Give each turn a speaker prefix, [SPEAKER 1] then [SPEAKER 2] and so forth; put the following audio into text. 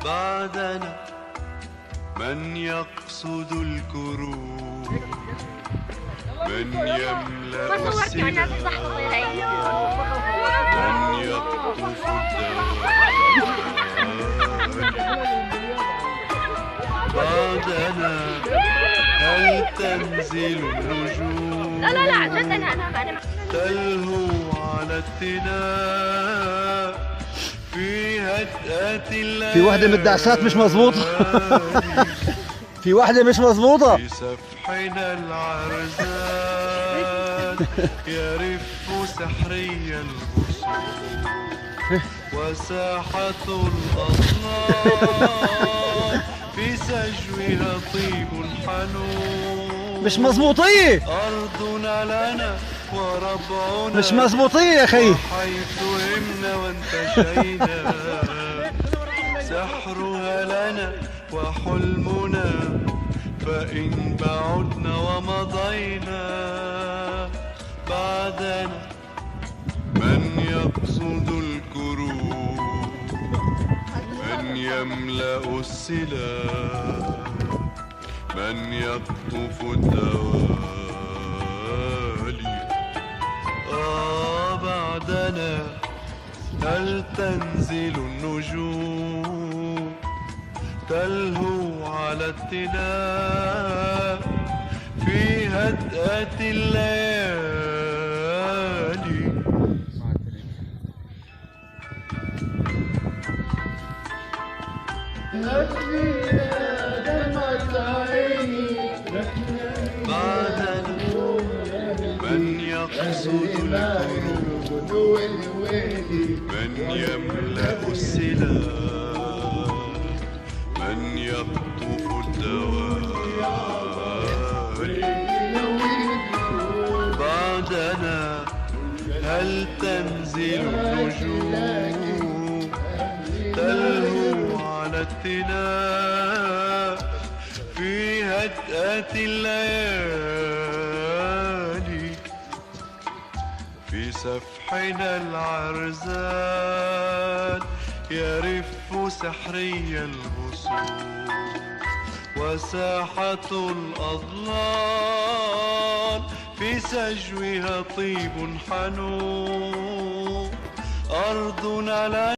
[SPEAKER 1] بعدنا من يقصد الكروب، من يملأ السلاح، من يقطف الدواب. بعدنا هل تنزل النجوم،
[SPEAKER 2] لا جدا أنا
[SPEAKER 1] تلهو على التناء في هدأة الليالي.
[SPEAKER 3] في واحدة من الدعسات مش مظبوطة. في واحدة مش مظبوطة.
[SPEAKER 1] في سفحنا العرزات يرف سحري البصور، وساحة الأطلال في سجوها طيب حنون.
[SPEAKER 3] مش مظبوطية.
[SPEAKER 1] أرضنا لنا وربعنا
[SPEAKER 3] مش مظبوطية يا أخي.
[SPEAKER 1] حيث همنا وانتشينا، سحرها لنا وحلمنا، فإن بعدنا ومضينا. بعدنا من يقصد الكروب، من يملأ السلاح، من يقطف الدوالي. بعدنا هل تنزل النجوم، تلهو على التناء في هدأة الليالي. بعدنا من يقصد الكروب، من يملأ السلاح، من يقطف الدوالي. بعدنا هل تنزل النجوم، تلهو على التناء في هدأة الليالي. في سفحنا العرزان يرف سحري البصور، وساحة الأضلال في سجوها طيب حنون. أرضنا لنا